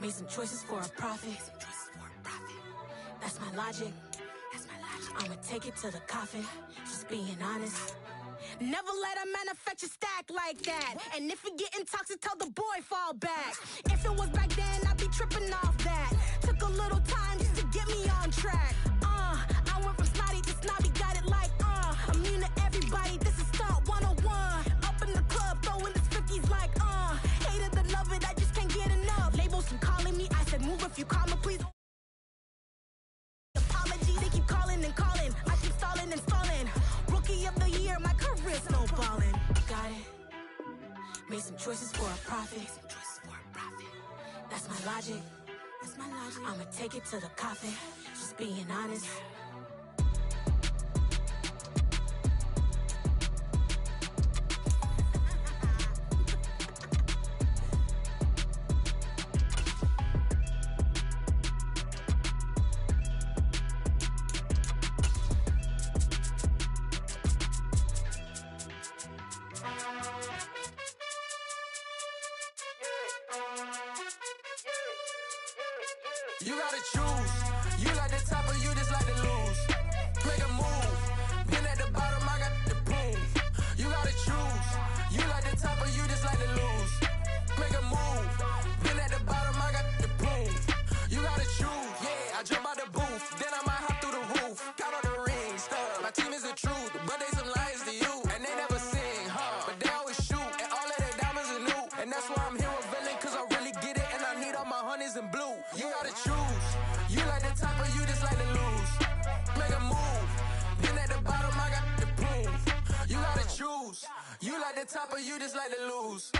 Made some choices for a profit. That's my logic. I'ma take it to the coffin. Just being honest. Never let a manufacture stack like that. And if it getting toxic, tell the boy fall back. If it was back then, I'd be tripping off that. Took a little time just to get me on track. I went from snotty to snobby, got it like immune to everybody, this is stunt 101. Up in the club, throwing this 50s like hate it, the love it, I just can't get enough. Labels keep calling me, I said move if you call me, please. Apology, they keep calling and calling. I keep stalling and stalling. Rookie of the year, my career snowballing. Got it. Made some choices for a profit. That's my logic. I'ma take it to the coffin. Just being honest. You gotta choose. You like the top or you just like to lose. Make a move. Been at the bottom, I got the proof. You gotta choose. You like the top or you just like to lose. Make a move. Been at the bottom, I got the proof. You gotta choose. Yeah, I jump out the booth. Then I might hop through the roof. Count on the rings, stuff. My team is the truth, but they some liars to you. And they never sing, but they always shoot. And all of their diamonds are new. And that's why I'm here with villain, cause I really get it. And I need all my honeys in blue. You gotta choose. You like the top or you just like to lose. Make a move. Been at the bottom, I got the proof. You gotta choose. You like the top or you just like to lose.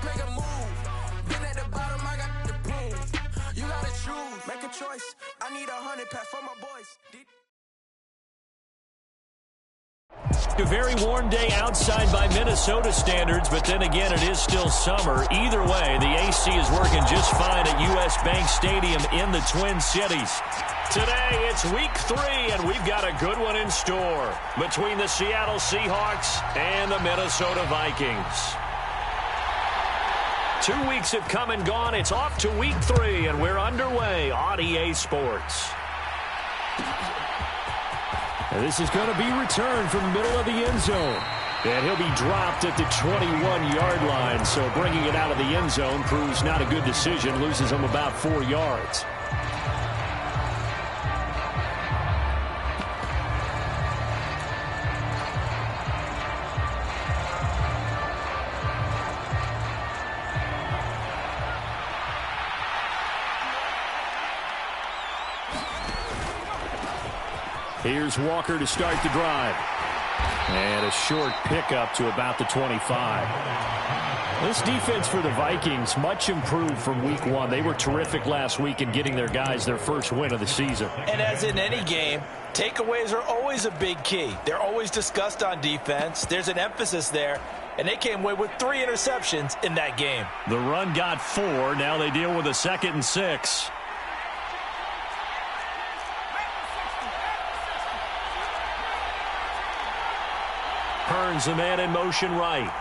Make a move. Been at the bottom, I got the proof. You gotta choose. Make a choice. I need 100 pack for my boys. A very warm day outside by Minnesota standards, but then again, it is still summer. Either way, the AC is working just fine at US Bank Stadium in the Twin Cities. Today, it's week 3, and we've got a good one in store between the Seattle Seahawks and the Minnesota Vikings. 2 weeks have come and gone. It's off to week 3, and we're underway on EA Sports. And this is going to be returned from the middle of the end zone. And he'll be dropped at the 21-yard line. So bringing it out of the end zone proves not a good decision. Loses him about 4 yards. Here's Walker to start the drive. And a short pickup to about the 25. This defense for the Vikings, much improved from week 1. They were terrific last week in getting their guys their first win of the season. And as in any game, takeaways are always a big key. They're always discussed on defense. There's an emphasis there. And they came away with 3 interceptions in that game. The run got 4. Now they deal with a 2nd and 6. Hearns, a man in motion right.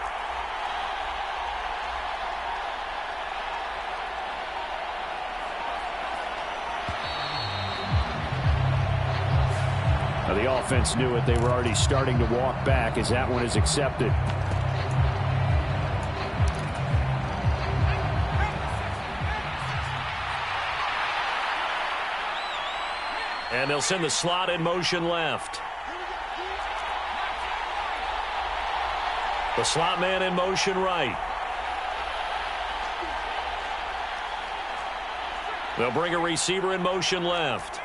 Now the offense knew it. They were already starting to walk back as that one is accepted. And they'll send the slot in motion left. The slot man in motion right. They'll bring a receiver in motion left.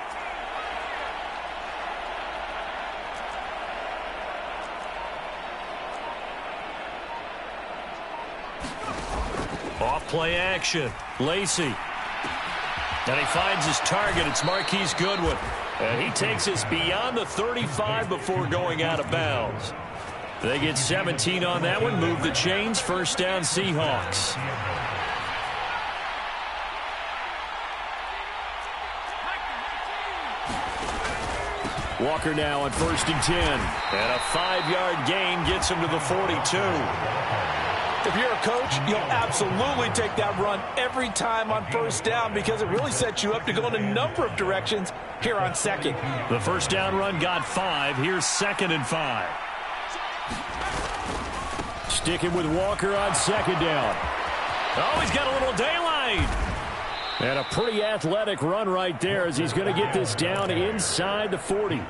Off play action. Lacey. And he finds his target. It's Marquise Goodwin. And he takes us beyond the 35 before going out of bounds. They get 17 on that one. Move the chains. First down, Seahawks. Walker now on 1st and 10. And a 5-yard gain gets him to the 42. If you're a coach, you'll absolutely take that run every time on first down because it really sets you up to go in a number of directions here on second. The first down run got 5. Here's 2nd and 5. Sticking with Walker on 2nd down. Oh, he's got a little daylight. And a pretty athletic run right there as he's going to get this down inside the 40.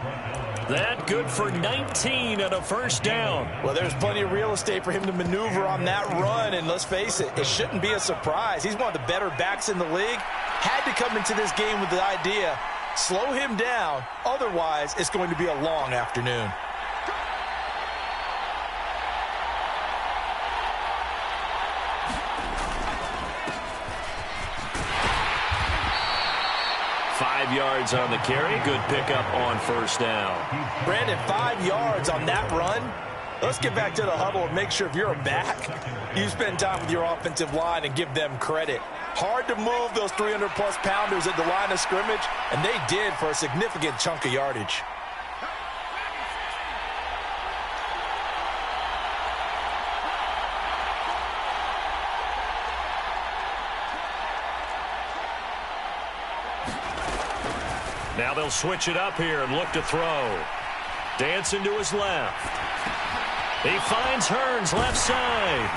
That good for 19 and a first down. Well, there's plenty of real estate for him to maneuver on that run, and let's face it, it shouldn't be a surprise. He's one of the better backs in the league. Had to come into this game with the idea, slow him down, otherwise it's going to be a long afternoon. Yards on the carry. Good pickup on first down. Brandon, 5 yards on that run. Let's get back to the huddle and make sure if you're a back, you spend time with your offensive line and give them credit. Hard to move those 300-plus pounders at the line of scrimmage, and they did for a significant chunk of yardage. Now they'll switch it up here and look to throw. Dancing to his left. He finds Hearns left side.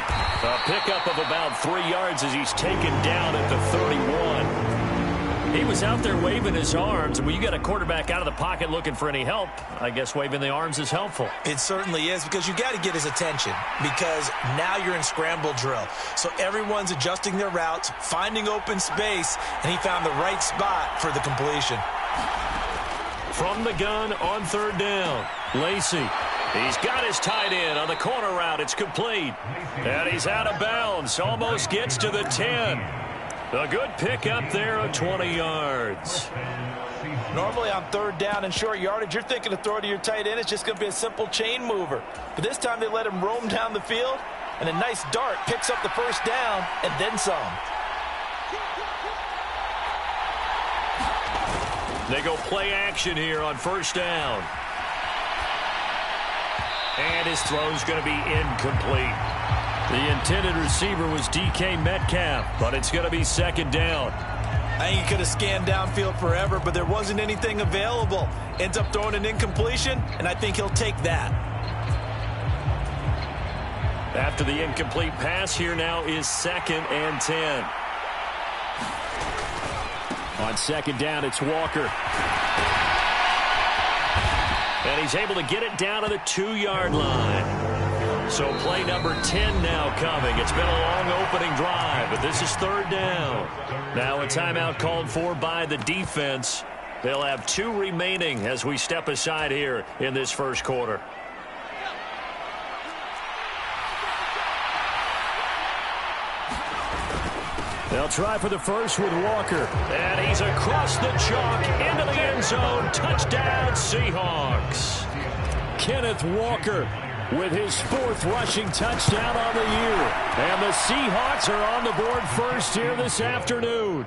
A pickup of about 3 yards as he's taken down at the 31. He was out there waving his arms. When you got a quarterback out of the pocket looking for any help, I guess waving the arms is helpful. It certainly is because you got to get his attention because now you're in scramble drill. So everyone's adjusting their routes, finding open space, and he found the right spot for the completion. From the gun on 3rd down, Lacey. He's got his tight end on the corner route. It's complete. And he's out of bounds. Almost gets to the 10. A good pickup there of 20 yards. Normally on 3rd down and short yardage, you're thinking to throw to your tight end. It's just going to be a simple chain mover. But this time they let him roam down the field, and a nice dart picks up the first down and then some. They go play action here on first down. And his throw's going to be incomplete. The intended receiver was DK Metcalf, but it's going to be 2nd down. I think he could have scanned downfield forever, but there wasn't anything available. Ends up throwing an incompletion, and I think he'll take that. After the incomplete pass, here now is 2nd and 10. On 2nd down, it's Walker. And he's able to get it down to the 2-yard line. So play number 10 now coming. It's been a long opening drive, but this is 3rd down. Now a timeout called for by the defense. They'll have 2 remaining as we step aside here in this first quarter. They'll try for the first with Walker. And he's across the chalk into the end zone. Touchdown, Seahawks. Kenneth Walker with his 4th rushing touchdown on the year. And the Seahawks are on the board first here this afternoon.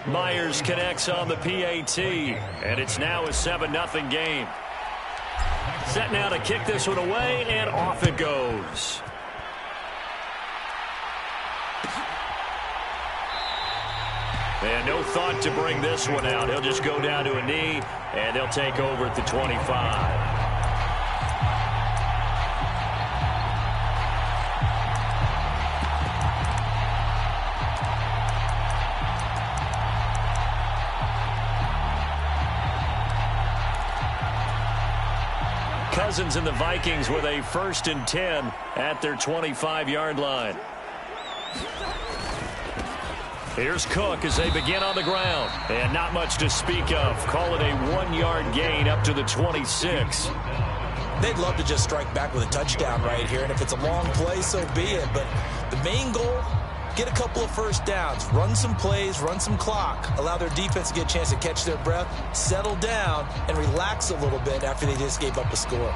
Myers connects on the PAT. And it's now a 7-0 game. Set now to kick this one away, and off it goes. And no thought to bring this one out. He'll just go down to a knee, and they'll take over at the 25. Cousins and the Vikings with a 1st and 10 at their 25-yard line. Here's Cook as they begin on the ground. And not much to speak of. Call it a 1-yard gain up to the 26. They'd love to just strike back with a touchdown right here. And if it's a long play, so be it. But the main goal, get a couple of first downs. Run some plays, run some clock. Allow their defense to get a chance to catch their breath, settle down, and relax a little bit after they just gave up a score.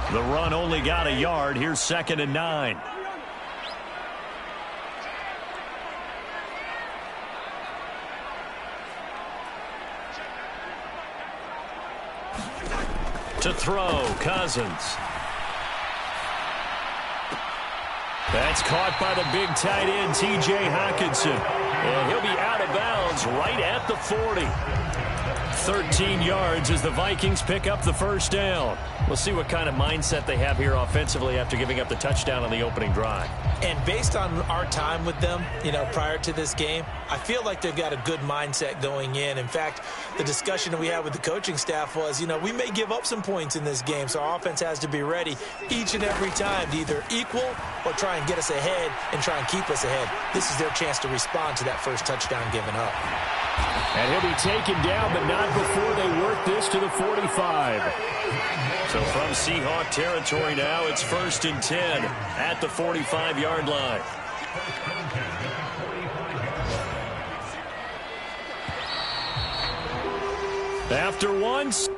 The run only got a yard. Here's 2nd and 9. To throw, Cousins. That's caught by the big tight end, T.J. Hockenson. And he'll be out of bounds right at the 40. 13 yards as the Vikings pick up the first down. We'll see what kind of mindset they have here offensively after giving up the touchdown on the opening drive. And based on our time with them, prior to this game, I feel like they've got a good mindset going in. In fact, the discussion that we had with the coaching staff was, we may give up some points in this game, so our offense has to be ready each and every time to either equal or try and get us ahead and try and keep us ahead. This is their chance to respond to that first touchdown given up. And he'll be taken down, but not before they work this to the 45. So from Seahawk territory now, it's 1st and 10 at the 45-yard line. After once.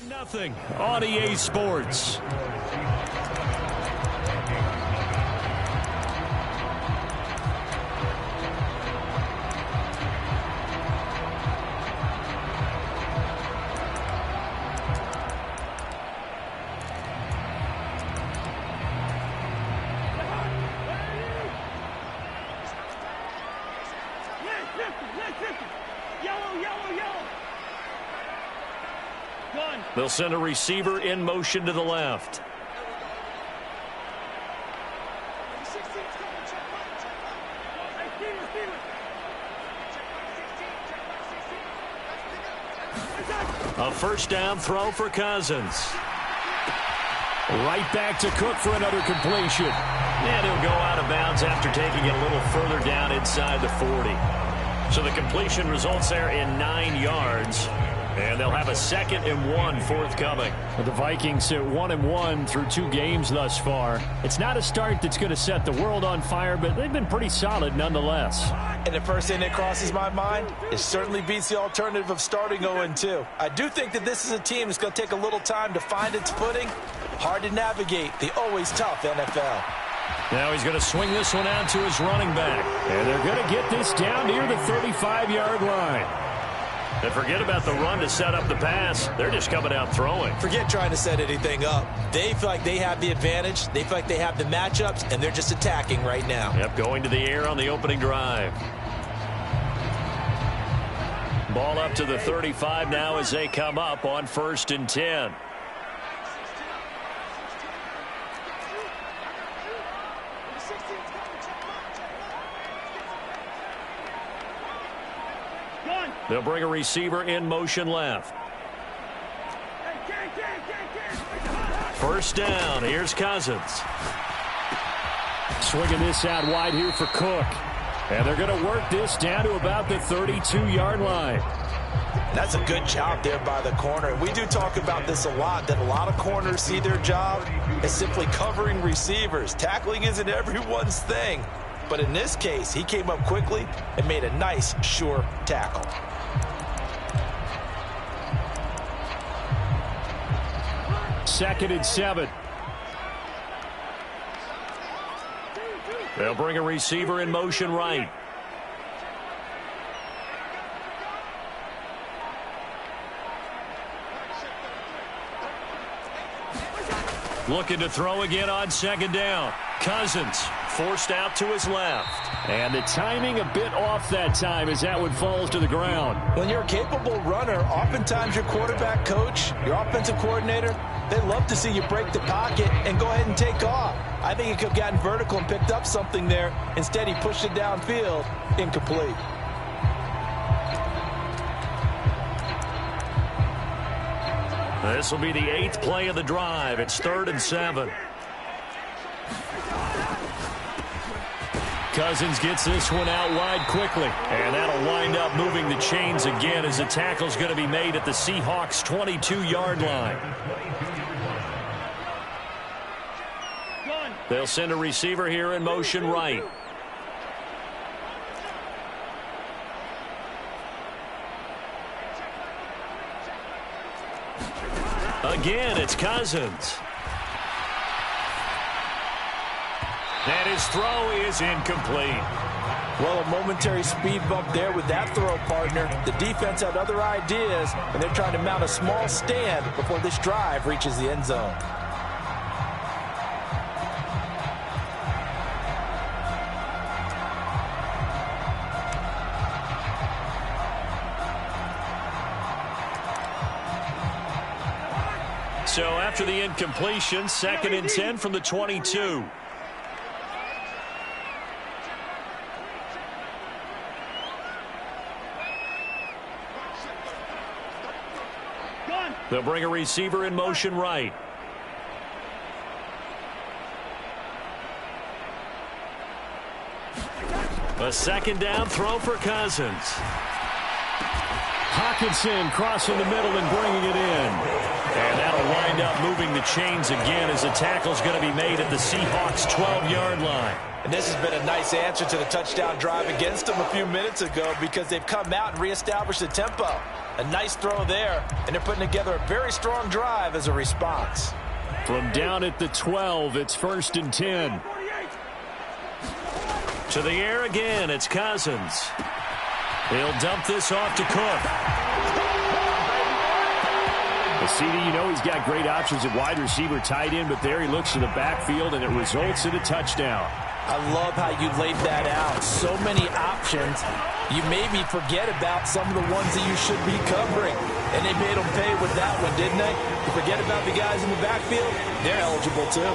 Nothing on EA Sports. They'll send a receiver in motion to the left. A first down throw for Cousins. Right back to Cook for another completion. And he'll go out of bounds after taking it a little further down inside the 40. So the completion results there in 9 yards. And they'll have a 2nd and 1 forthcoming. Well, the Vikings sit 1-1 through 2 games thus far. It's not a start that's going to set the world on fire, but they've been pretty solid nonetheless. And the first thing that crosses my mind, it certainly beats the alternative of starting 0-2. I do think that this is a team that's going to take a little time to find its footing. Hard to navigate the always tough NFL. Now he's going to swing this one out to his running back. And they're going to get this down near the 35-yard line. And forget about the run to set up the pass. They're just coming out throwing. Forget trying to set anything up. They feel like they have the advantage. They feel like they have the matchups, and they're just attacking right now. Yep, going to the air on the opening drive. Ball up to the 35 now as they come up on 1st and 10. They'll bring a receiver in motion left. First down. Here's Cousins. Swinging this out wide here for Cook. And they're going to work this down to about the 32-yard line. That's a good job there by the corner. We do talk about this a lot, that a lot of corners see their job as simply covering receivers. Tackling isn't everyone's thing. But in this case, he came up quickly and made a nice, sure tackle. 2nd and 7. They'll bring a receiver in motion right. Looking to throw again on 2nd down. Cousins forced out to his left. And the timing a bit off that time as that one falls to the ground. When you're a capable runner, oftentimes your quarterback coach, your offensive coordinator, they love to see you break the pocket and go ahead and take off. I think he could have gotten vertical and picked up something there. Instead, he pushed it downfield, incomplete. This will be the 8th play of the drive. It's 3rd and 7. Cousins gets this one out wide quickly. And that'll wind up moving the chains again as the tackle's going to be made at the Seahawks' 22-yard line. They'll send a receiver here in motion right. Again, it's Cousins. And his throw is incomplete. Well, a momentary speed bump there with that throw, partner. The defense had other ideas, and they're trying to mount a small stand before this drive reaches the end zone. So after the incompletion, 2nd and 10 from the 22. They'll bring a receiver in motion right. A 2nd down throw for Cousins. Hawkinson crossing the middle and bringing it in. And that'll wind up moving the chains again as the tackle's going to be made at the Seahawks' 12-yard line. And this has been a nice answer to the touchdown drive against them a few minutes ago because they've come out and reestablished the tempo. A nice throw there, and they're putting together a very strong drive as a response. From down at the 12, it's 1st and 10. To the air again, it's Cousins. He'll dump this off to Cook. CD, you know he's got great options at wide receiver, tight end, but there he looks to the backfield, and it results in a touchdown. I love how you laid that out. So many options. You maybe forget about some of the ones that you should be covering. And they made them pay with that one, didn't they? You forget about the guys in the backfield. They're eligible too.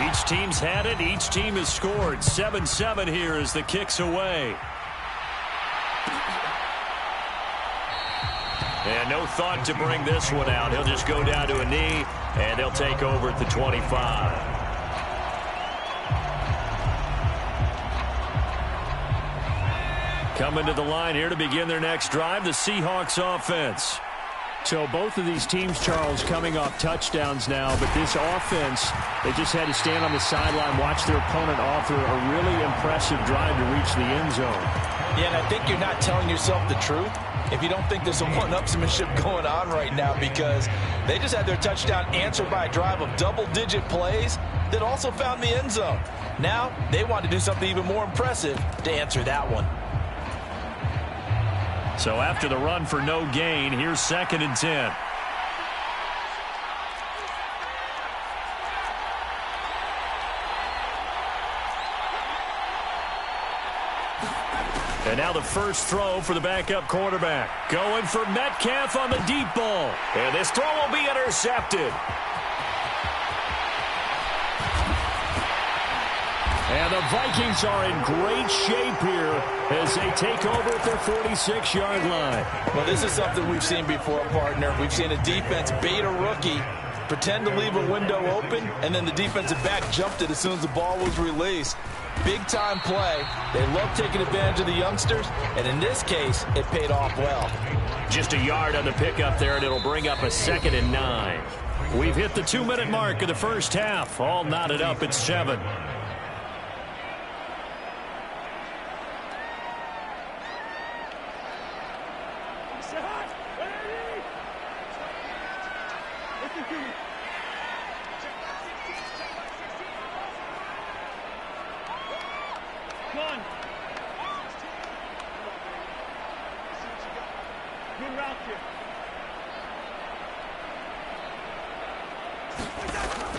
Each team's had it. Each team has scored. 7-7 here as the kick's away. And no thought to bring this one out. He'll just go down to a knee, and they'll take over at the 25. Coming to the line here to begin their next drive, the Seahawks offense. So both of these teams, Charles, coming off touchdowns now, but this offense, they just had to stand on the sideline, watch their opponent offer a really impressive drive to reach the end zone. Yeah, and I think you're not telling yourself the truth if you don't think there's some one-upsmanship going on right now, because they just had their touchdown answered by a drive of double-digit plays that also found the end zone. Now they want to do something even more impressive to answer that one. So after the run for no gain, here's 2nd and 10. And now the first throw for the backup quarterback. Going for Metcalf on the deep ball. And this throw will be intercepted. And the Vikings are in great shape here as they take over at their 46-yard line. Well, this is something we've seen before, partner. We've seen a defense bait a rookie, pretend to leave a window open, and then the defensive back jumped it as soon as the ball was released. Big-time play. They love taking advantage of the youngsters, and in this case, it paid off well. Just a yard on the pickup there, and it'll bring up a 2nd and 9. We've hit the 2-minute mark of the first half. All knotted up at 7.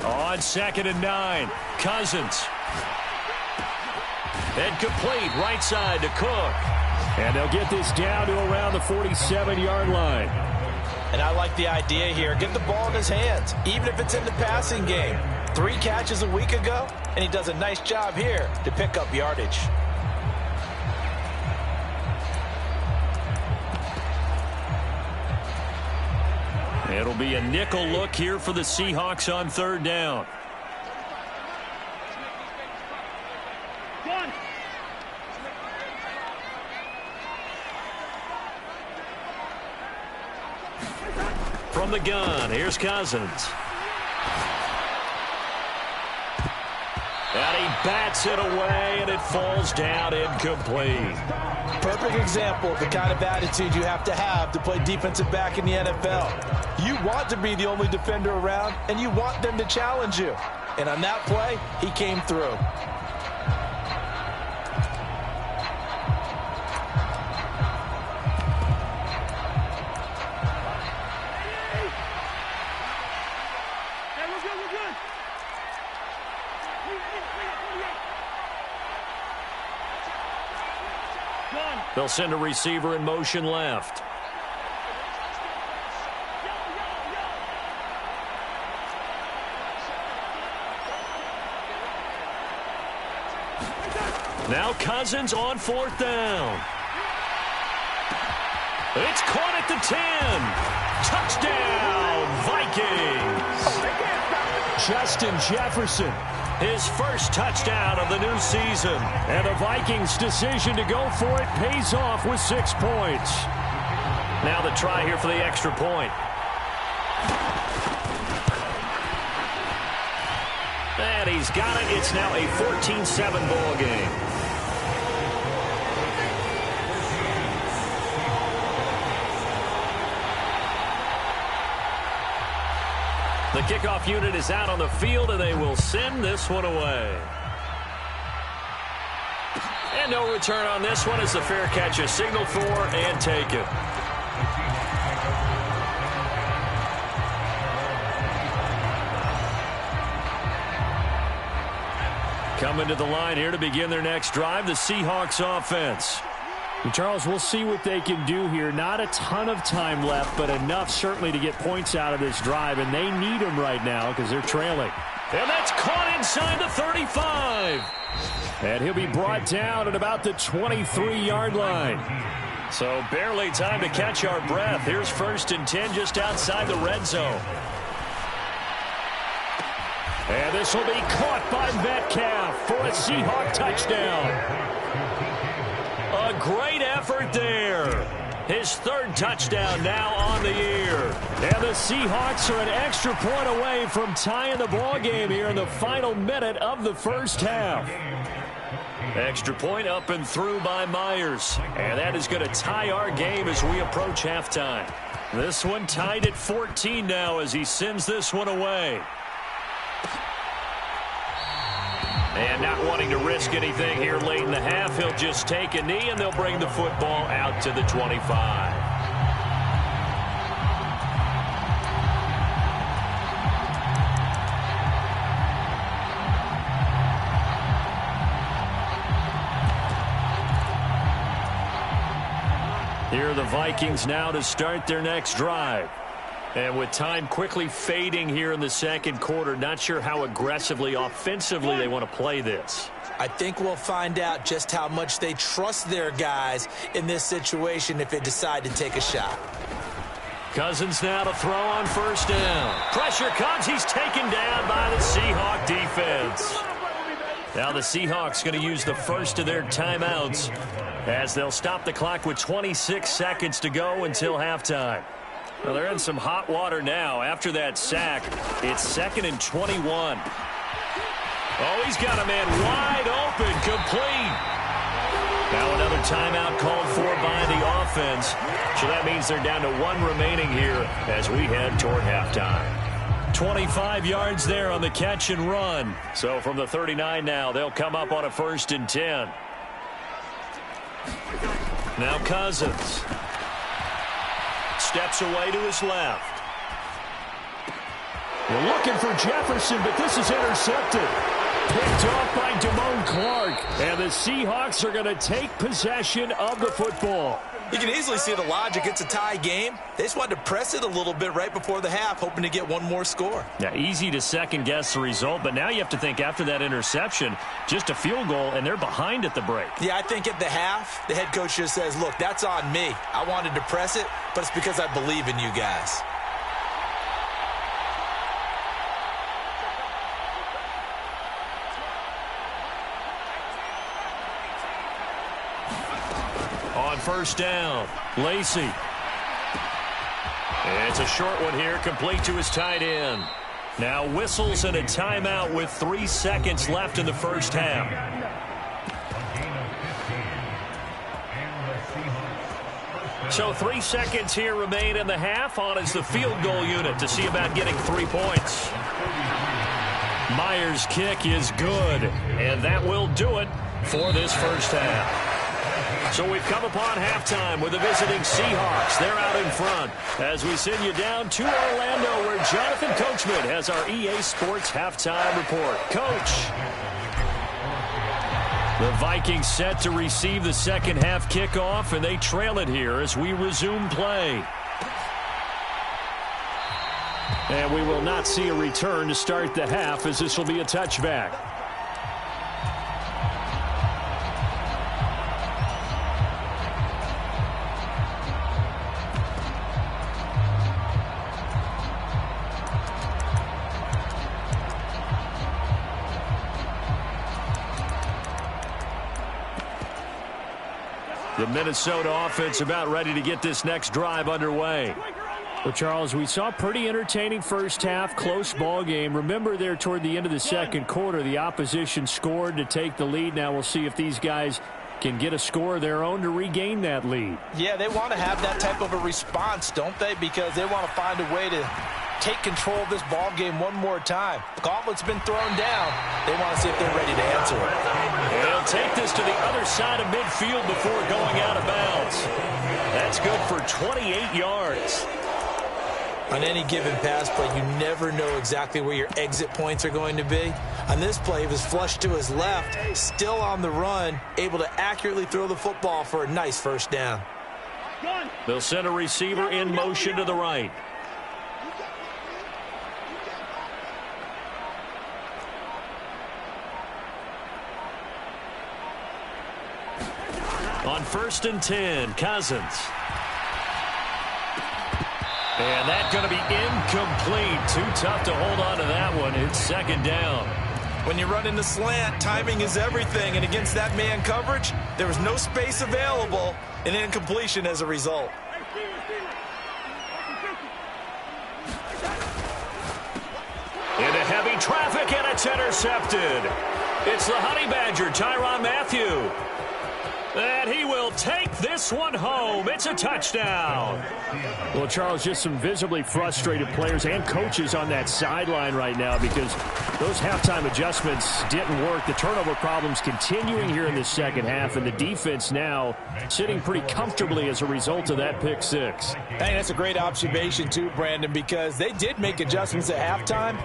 On 2nd and 9, Cousins. And complete right side to Cook. And they'll get this down to around the 47-yard line. And I like the idea here. Get the ball in his hands, even if it's in the passing game. 3 catches a week ago, and he does a nice job here to pick up yardage. It'll be a nickel look here for the Seahawks on 3rd down. From the gun, here's Cousins. And he bats it away, and it falls down incomplete. Perfect example of the kind of attitude you have to play defensive back in the NFL. You want to be the only defender around, and you want them to challenge you. And on that play, he came through. They'll send a receiver in motion left. Now Cousins on 4th down. It's caught at the 10. Touchdown, Vikings. Justin Jefferson. His first touchdown of the new season. And the Vikings' decision to go for it pays off with 6 points. Now the try here for the extra point. And he's got it. It's now a 14-7 ball game. The kickoff unit is out on the field, and they will send this one away. And no return on this one as the fair catch is signaled for and taken. Coming to the line here to begin their next drive, the Seahawks offense. And Charles, we'll see what they can do here. Not a ton of time left, but enough certainly to get points out of this drive, and they need them right now because they're trailing. And that's caught inside the 35. And he'll be brought down at about the 23-yard line. So barely time to catch our breath. Here's 1st and 10 just outside the red zone. And this will be caught by Metcalf for a Seahawk touchdown. A great effort there. His 3rd touchdown now on the year. And the Seahawks are an extra point away from tying the ball game here in the final minute of the first half. Extra point up and through by Myers. And that is going to tie our game as we approach halftime. This one tied at 14 now as he sends this one away. And not wanting to risk anything here late in the half, he'll just take a knee, and they'll bring the football out to the 25. Here are the Vikings now to start their next drive. And with time quickly fading here in the second quarter, not sure how aggressively, offensively they want to play this. I think we'll find out just how much they trust their guys in this situation if they decide to take a shot. Cousins now to throw on 1st down. Pressure comes. He's taken down by the Seahawk defense. Now the Seahawks going to use the first of their timeouts as they'll stop the clock with 26 seconds to go until halftime. Well, they're in some hot water now. After that sack, it's 2nd and 21. Oh, he's got a man wide open, complete. Now another timeout called for by the offense. So that means they're down to 1 remaining here as we head toward halftime. 25 yards there on the catch and run. So from the 39 now, they'll come up on a 1st and 10. Now Cousins. Steps away to his left. We're looking for Jefferson, but this is intercepted. Picked off by Damone Clark. And the Seahawks are going to take possession of the football. You can easily see the logic. It's a tie game. They just wanted to press it a little bit right before the half, hoping to get one more score. Yeah, easy to second-guess the result, but now you have to think after that interception, just a field goal, and they're behind at the break. Yeah, I think at the half, the head coach just says, look, that's on me. I wanted to press it, but it's because I believe in you guys. On 1st down, Lacey. It's a short one here, complete to his tight end. Now whistles and a timeout with 3 seconds left in the 1st half. So 3 seconds here remain in the half. On is the field goal unit to see about getting 3 points. Myers' kick is good, and that will do it for this 1st half. So we've come upon halftime with the visiting Seahawks. They're out in front as we send you down to Orlando where Jonathan Coachman has our EA Sports halftime report. Coach. The Vikings set to receive the 2nd half kickoff, and they trail it here as we resume play. And we will not see a return to start the half as this will be a touchback. The Minnesota offense about ready to get this next drive underway. Well, Charles, we saw pretty entertaining 1st half, close ball game. Remember there toward the end of the 2nd quarter, the opposition scored to take the lead. Now we'll see if these guys can get a score of their own to regain that lead. Yeah, they want to have that type of a response, don't they? Because they want to find a way to take control of this ball game one more time. Gauntlet's been thrown down. They want to see if they're ready to answer it. They'll take this to the other side of midfield before going out of bounds. That's good for 28 yards. On any given pass play, you never know exactly where your exit points are going to be. On this play, he was flushed to his left, still on the run, able to accurately throw the football for a nice 1st down. They'll send a receiver in motion to the right. On 1st and 10, Cousins. And that's going to be incomplete. Too tough to hold on to that one. It's 2nd down. When you run in the slant, timing is everything. And against that man coverage, there was no space available, and incompletion as a result. Into heavy traffic, and it's intercepted. It's the Honey Badger, Tyrann Mathieu. And he will take this one home. It's a touchdown. Well, Charles, just some visibly frustrated players and coaches on that sideline right now because those halftime adjustments didn't work. The turnover problems continuing here in the 2nd half, and the defense now sitting pretty comfortably as a result of that pick 6. Hey, that's a great observation too, Brandon, because they did make adjustments at halftime.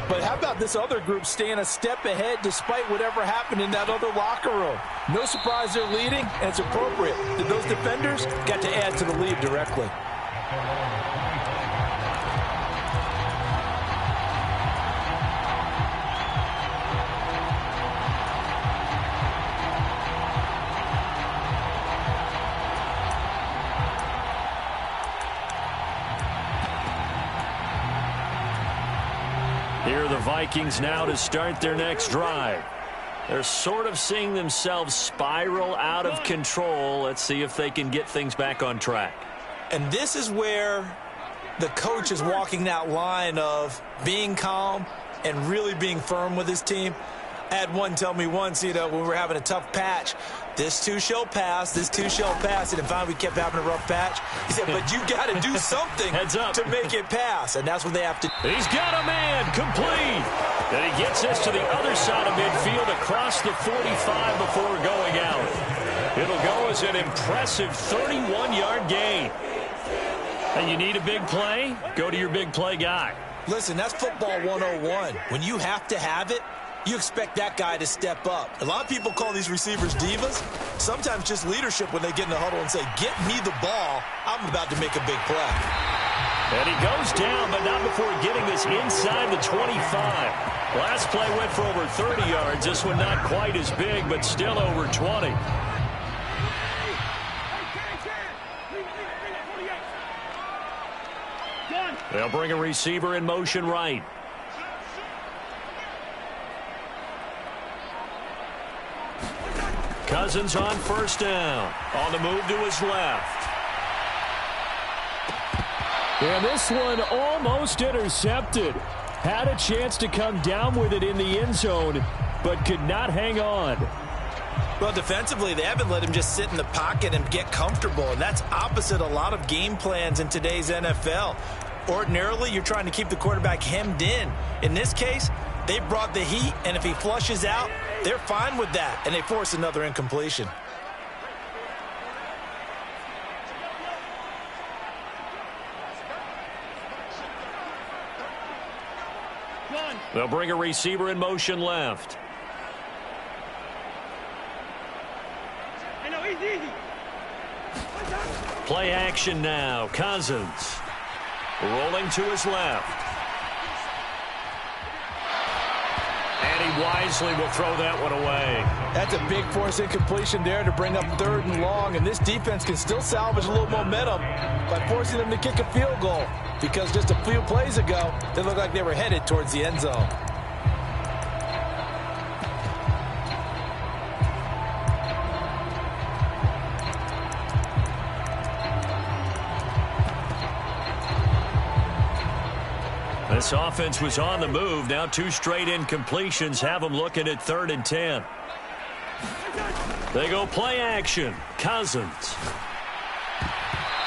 But how about this other group staying a step ahead despite whatever happened in that other locker room? No surprise they're leading, and it's appropriate that those defenders got to add to the lead directly. Here are the Vikings now to start their next drive. They're sort of seeing themselves spiral out of control. Let's see if they can get things back on track. And this is where the coach is walking that line of being calm and really being firm with his team. I had one tell me once, when we were having a tough patch, this too shall pass, this too shall pass, and then finally we kept having a rough patch. He said, but you got to do something to make it pass, and that's what they have to do. He's got a man, complete. And he gets this to the other side of midfield across the 45 before going out. It'll go as an impressive 31-yard gain. And you need a big play? Go to your big play guy. Listen, that's football 101. When you have to have it, you expect that guy to step up. A lot of people call these receivers divas. Sometimes just leadership when they get in the huddle and say, get me the ball. I'm about to make a big play. And he goes down, but not before getting this inside the 25. Last play went for over 30 yards. This one not quite as big, but still over 20. They'll bring a receiver in motion right. Cousins on first down. On the move to his left. And this one almost intercepted. Had a chance to come down with it in the end zone, but could not hang on. Well, defensively, they haven't let him just sit in the pocket and get comfortable, and that's opposite a lot of game plans in today's NFL. Ordinarily, you're trying to keep the quarterback hemmed in. In this case, they brought the heat, and if he flushes out, they're fine with that, and they force another incompletion. They'll bring a receiver in motion left. Play action now. Cousins rolling to his left. And he wisely will throw that one away. That's a big force incompletion there to bring up 3rd and long, and this defense can still salvage a little momentum by forcing them to kick a field goal, because just a few plays ago, they looked like they were headed towards the end zone. This offense was on the move. Now 2 straight incompletions have them looking at 3rd and 10. They go play action. Cousins.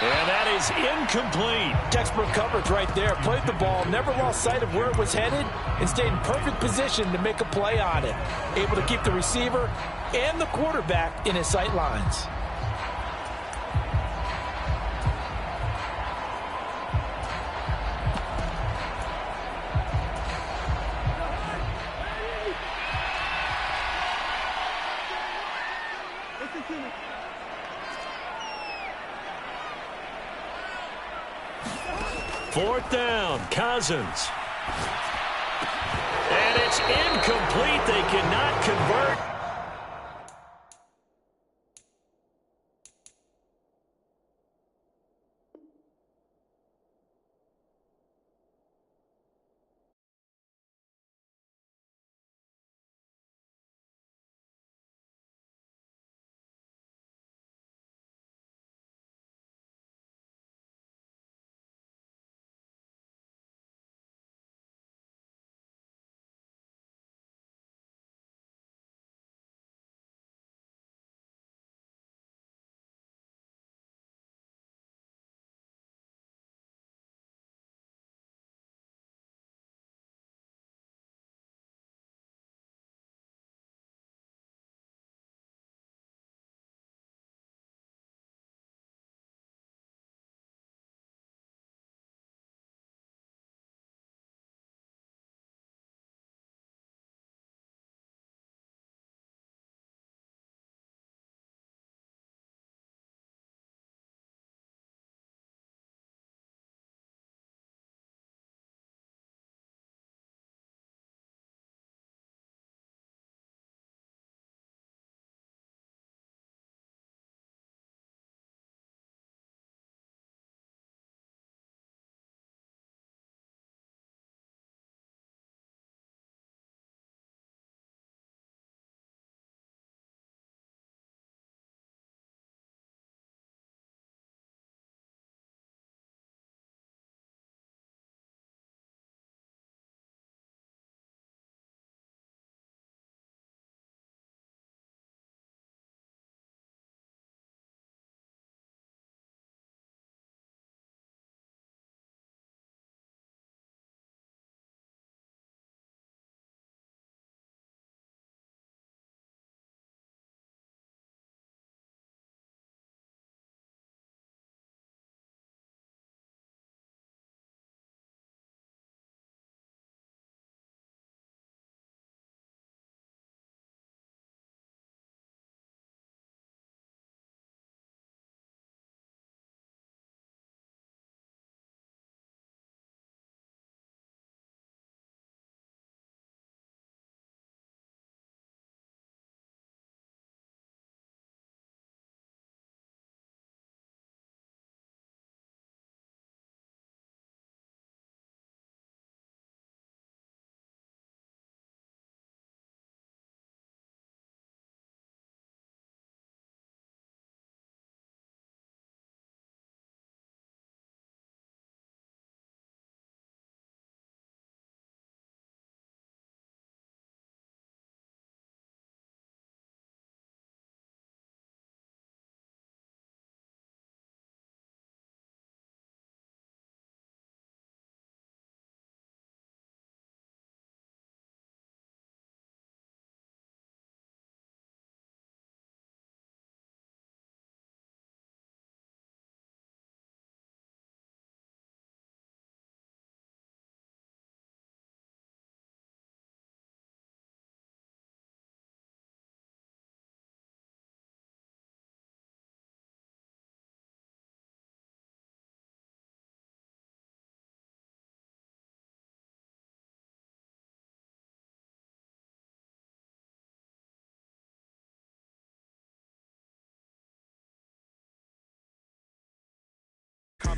And that is incomplete. Textbook coverage right there. Played the ball, never lost sight of where it was headed, and stayed in perfect position to make a play on it. Able to keep the receiver and the quarterback in his sight lines. Fourth down, Cousins. And it's incomplete. They cannot convert.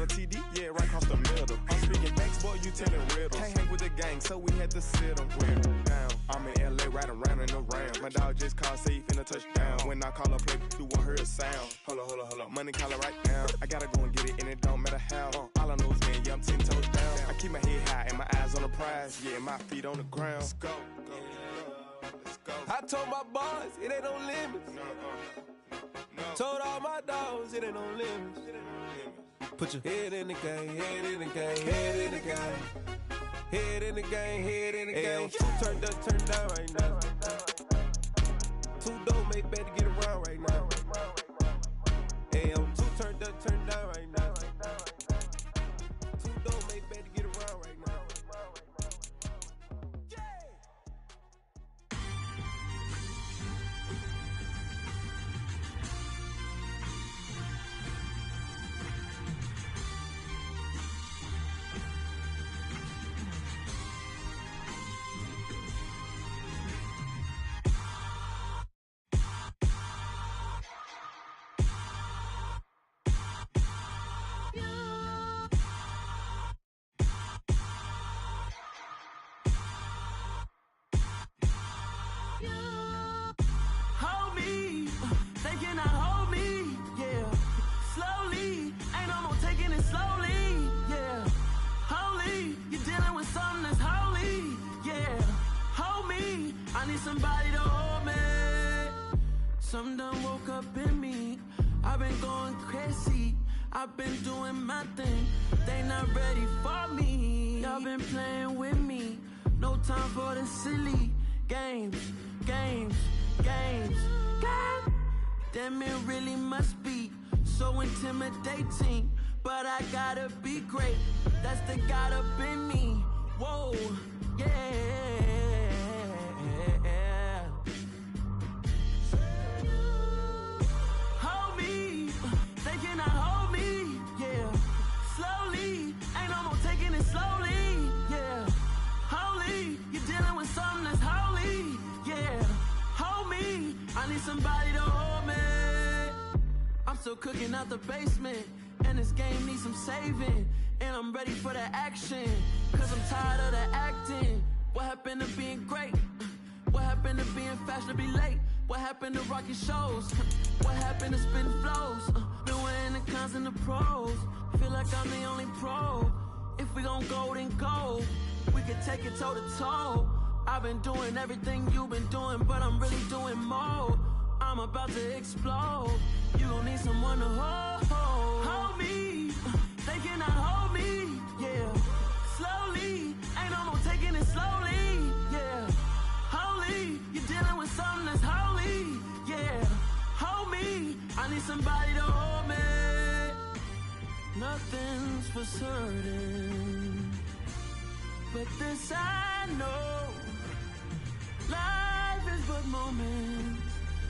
TD, yeah, right across the middle. I'm speaking thanks, boy, you telling riddles. Can't hang with the gang, so we had to sit them down. I'm in LA, riding around in the Ram. My dog just called, say he finna touchdown. When I call a play, you won't hear a sound. Hold up, money calling right now. I gotta go and get it, and it don't matter how. All I know is man, yeah, I'm 10 toes down. I keep my head high and my eyes on the prize. Yeah, and my feet on the ground. Let's go. I told my boys, it ain't no limits. Told all my dogs, it ain't no limits. Put your head in the game, head in the game, head in the game. Head in the game, head in the game. Two turned up, turned down right now. Two dope make better get around right now. Hey, I'm two turned up, turned down right now. Two dope make better get around right now. Hold me, they cannot hold me, yeah. Slowly, ain't no more taking it slowly, yeah. Holy, you're dealing with something that's holy, yeah. Hold me, I need somebody to hold me. Something done woke up in me. I've been going crazy, I've been doing my thing. They not ready for me. Y'all been playing with me. No time for the silly games. Damn, it really must be so intimidating. But I gotta be great. That's the God up in me. Whoa, yeah. Hold me, they cannot hold me, yeah. Slowly, ain't no more taking it slowly, yeah. Holy, you're dealing with something that's holy, yeah. Hold me, I need somebody to hold me. I'm still cooking out the basement, and this game needs some saving. And I'm ready for the action, cause I'm tired of the acting. What happened to being great? What happened to being fashionably late? What happened to rocking shows? What happened to spitting flows? Been wearing the cons and the pros. Feel like I'm the only pro. If we gon' go, then go. We can take it toe to toe. I've been doing everything you've been doing, but I'm really doing more. I'm about to explode. You gon' need someone to hold. Hold me, they cannot hold me, yeah. Slowly, ain't no more taking it slowly, yeah. Holy, you're dealing with something that's holy, yeah. Hold me, I need somebody to hold me. Nothing's for certain, but this I know. Life is but moments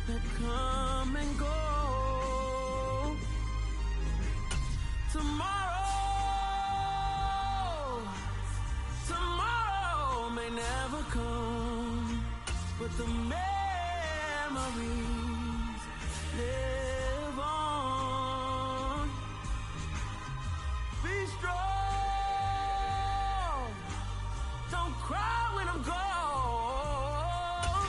that come and go. Tomorrow may never come, but the memories live on. Be strong, don't cry when I'm gone.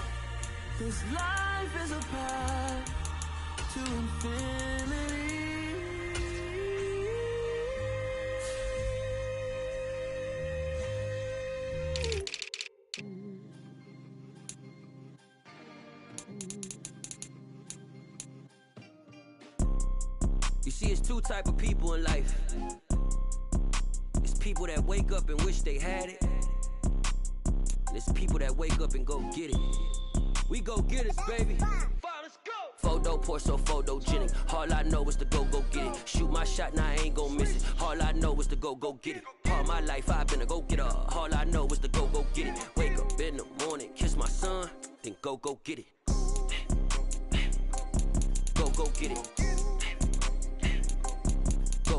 This life is a path to infinity. You see, it's two type of people in life. It's people that wake up and wish they had it. And it's people that wake up and go get it. We go get it, baby. Let's go. Photo pour so photogenic. All I know is to go get it. Shoot my shot, now I ain't gon' miss it. All I know is to go get it. All my life I've been a go getter. All I know is to go get it. Wake up in the morning, kiss my son, then go get it. Go get it.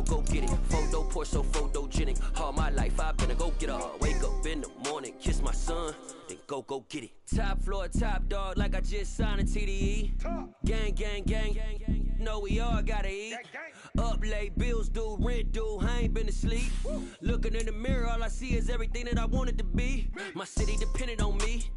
Go get it. Photo pour so photogenic. All my life I've been a go getter. Wake up in the morning, kiss my son, then go get it. Top floor, top dog, like I just signed a TDE. Gang, gang, gang, gang. Know we all gotta eat. Up late, bills due, rent due, I ain't been asleep. Looking in the mirror, all I see is everything that I wanted to be. My city depended on me,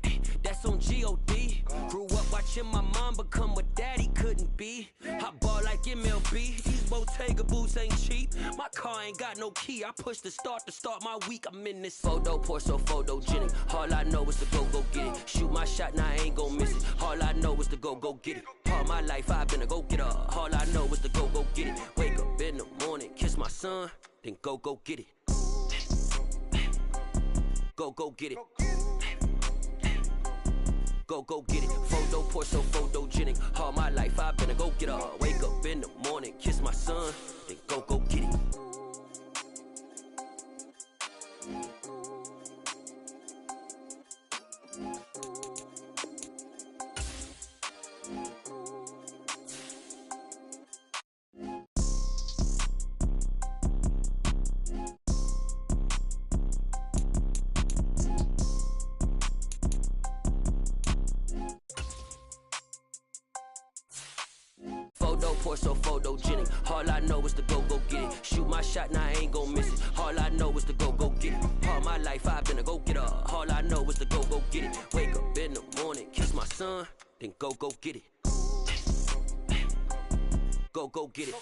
that's on G.O.D. Grew up watching my mom become what daddy couldn't be. I ball like MLB, these Bottega boots ain't cheap. My car ain't got no key, I push the start to start my week. I'm in this photo, pour so photogenic. All I know is to go get it. Shoot my shot, now I ain't gon' miss it. All I know is to go get it. All my life I've been a go-getter. All I know is to go get it. Wake up in the morning, kiss my son, then go get it. Go get it. Go get it. Photo, pour so photogenic. All my life I've been a go-getter. Wake up in the morning, kiss my son, then go get it. Photo, pour so photogenic. All I know is to go get it. Shoot my shot, now I ain't gon' miss it. All I know is to go get it. All my life I've been a go-getter. All I know is to go get it. Wake up in the morning, kiss my son, then go get it. Go get it.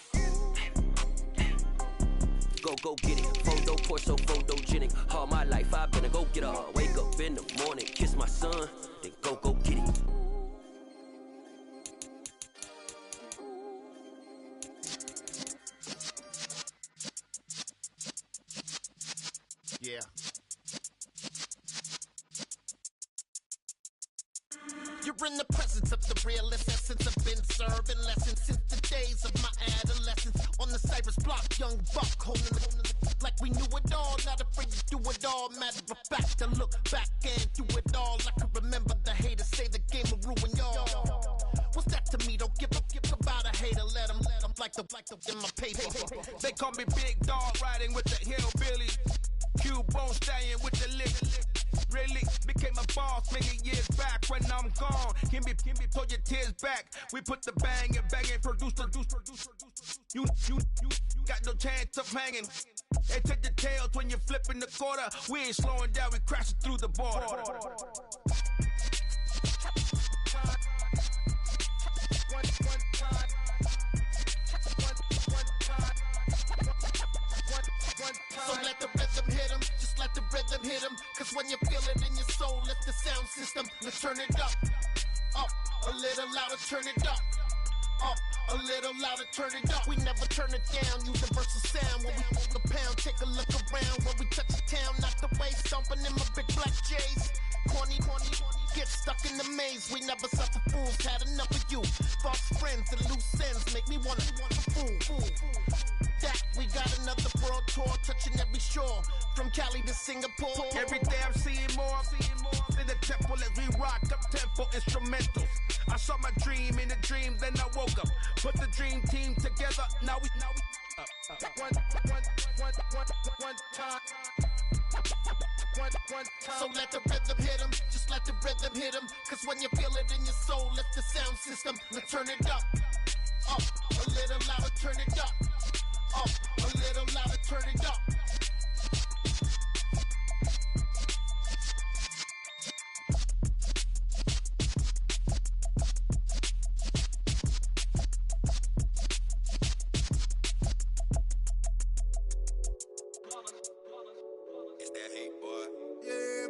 Go get it. Photo, pour so photogenic. All my life I've been a go-getter. Wake up in the morning, kiss my son, then go get it. Yeah. You're in the presence of the realest essence. I've been serving lessons since the days of my adolescence. On the Cypress block, young buck holding the like we knew it all. Not afraid to do it all. Matter of fact, to look back and do it all. I can remember the haters say the game will ruin y'all. What's that to me? Don't give about a hater. Let them like the in my paper. They call me Big Dog, riding with the hillbillies. Q-Bone staying with the lick. Really became a boss many years back. When I'm gone, can be pull your tears back. We put the bang and produce. You got no chance of hanging. They take the tails when you're flipping the quarter. We ain't slowing down, we crashing through the border. So let the rhythm hit 'em, just let the rhythm hit 'em. Cause when you feel it in your soul, lift the sound system. Let's turn it up, a little louder, turn it up, a little louder, turn it up. We never turn it down, universal sound. When we hold the pound, take a look around. When we touch the town, knock the way, stomping in my big black J's. Corny, get stuck in the maze. We never suffer fools, had enough of you. False friends and loose ends make me wanna fool. That we got another world tour, touching every shore, from Cali to Singapore. Every day I'm seeing more in the temple as we rock up tempo instrumentals. I saw my dream in a dream, then I woke up. Put the dream team together, now we one time. So let the rhythm hit 'em, just let the rhythm hit 'em. Cause when you feel it in your soul, lift the sound system. Let's turn it up, a little louder, turn it up, a little louder, turn it up.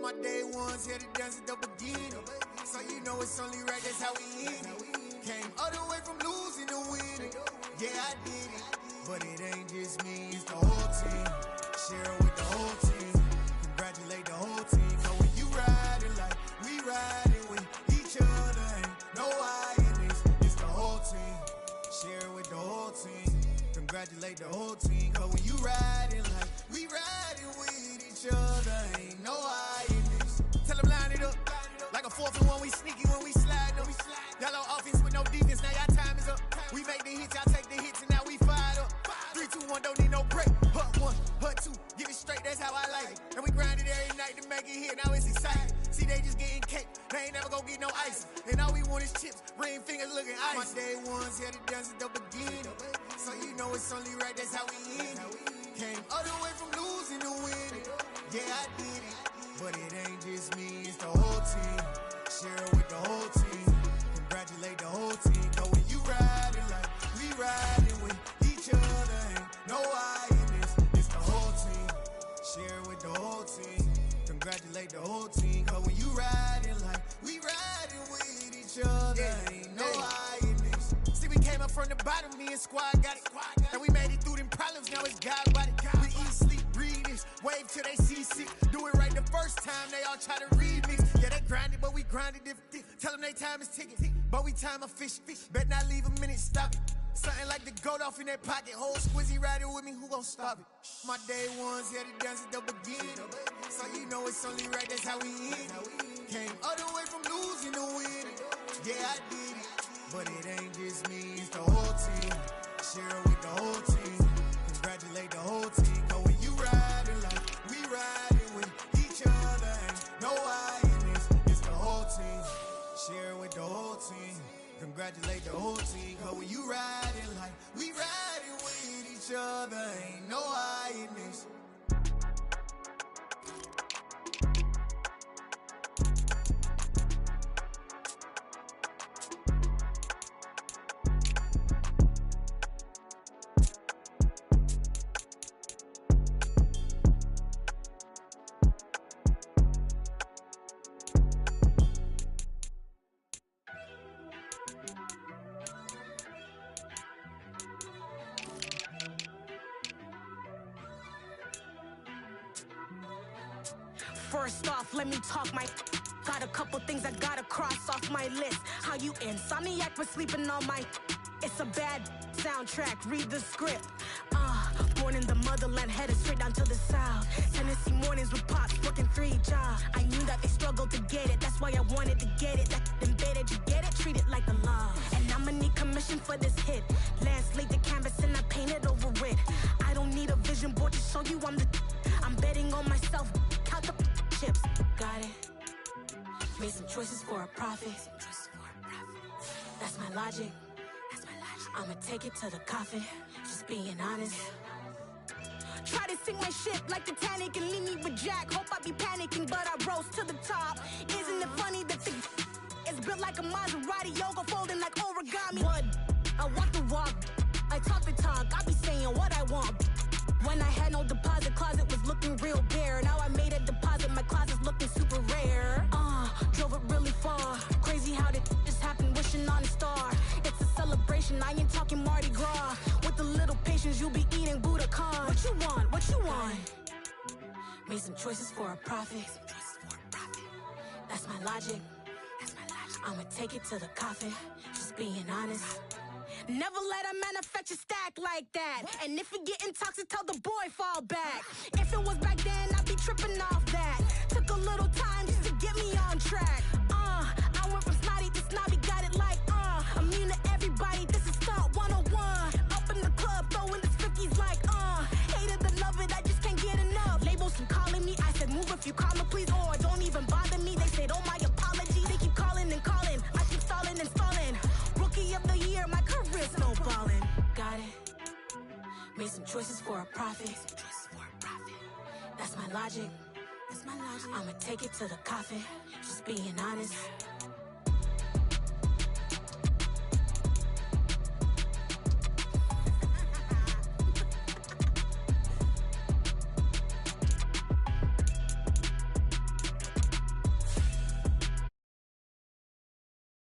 My day ones here to dance at the beginning. So you know it's only right, that's how we end it. Came all the way from losing to winning. Yeah, I did it. But it ain't just me, it's the whole team. Share it with the whole team. Congratulate the whole team. So when you riding like we riding with each other, ain't no I in this. It's the whole team. Share it with the whole team. Congratulate the whole team. Cause when you riding like we riding with each other, ain't no I. Tell them line it up, like a 4th and 1, we sneaky when we slide them. Y'all on offense with no defense, now y'all time is up. We make the hits, y'all take the hits, and now we fired up. 3, 2, 1, don't need no break. Hut 1, hut 2, give it straight, that's how I like it. And we grind it every night. fight to make it here, now it's exciting. See, they just getting cake, they ain't never gonna get no ice. And all we want is chips, ring fingers looking ice. My day ones here to dance at the beginning. So you know it's only right, that's how we end it. Came all the way from losing to winning. Yeah, I did it. But it ain't just me, it's the whole team. Share it with the whole team. Congratulate the whole team. Cause when you riding like we riding with each other, ain't no I in this. It's the whole team. Share it with the whole team. Congratulate the whole team. Cause when you riding like we riding with each other, ain't no I in this. See, we came up from the bottom, me and squad got it. And we made it through them problems, now it's God body. We eat, sleep, breathe this, wave till they see sick. Do it right the first time, they all try to remix. Yeah, they grinded, but we grinded different. Tell them they time is ticking, but we time a fish. Bet not leave a minute, stop it. Something like the goat off in that pocket. Whole squizzy riding with me, who gon' stop it? My day ones here to dance at the beginning. So you know it's only right, that's how we end it. Came all the way from losing to winning. Yeah, I did it. But it ain't just me, it's the whole team. Share it with the whole team. Congratulate the whole team. Cause when you riding like we riding with each other, ain't no I in this. It's the whole team. Share it with the whole team. Congratulate the whole team. Cause when you riding like we riding with each other, ain't no I in this. First off, let me talk my. Got a couple things I gotta cross off my list. How you insomniac for sleeping on my. It's a bad soundtrack, read the script. Born in the motherland, headed straight down to the south. Tennessee mornings with pops, working 3 jobs. I knew that they struggled to get it, that's why I wanted to get it. That embedded, you get it, treat it like a law. And I'ma need commission for this hit. Lance laid the canvas and I painted over it. I don't need a vision board to show you I'm betting on myself, count the chips. Got it. Made some choices for a profit. That's my logic. I'ma take it to the coffin, just being honest. Try to sink my ship like Titanic and leave me with Jack. Hope I be panicking, but I rose to the top. Isn't it funny that the is built like a Maserati, yoga folding like origami? What? I walk the walk, I talk the talk, I be saying what I want. When I had no deposit, closet was looking real bare. Now I made a deposit, my closet's looking super rare. Drove it really far. Crazy how did just happen, wishing on a star. It's a celebration, I ain't talking Mardi Gras. With a little patience, you'll be eating Budokan. What you want? What you want? Made some choices for a profit. That's my logic. I'ma take it to the coffin, just being honest. Never let a manufacture stack like that. And if you getting toxic, tell the boy fall back. If it was back then, I'd be tripping off that. Took a little time just to get me on track. I went from snotty to snobby, got it like immune to everybody, this is Stunt 101. Up in the club, throwing the 50s like hate it or love it, I just can't get enough. Labels keep calling me, I said move if you call me please, or don't even bother me. They said oh my apologies, they keep calling and calling. I keep stalling and stalling. Rookie of the year, my career's snowballing. Got it. Made some choices for a profit. That's my logic. I'ma take it to the coffin, just being honest.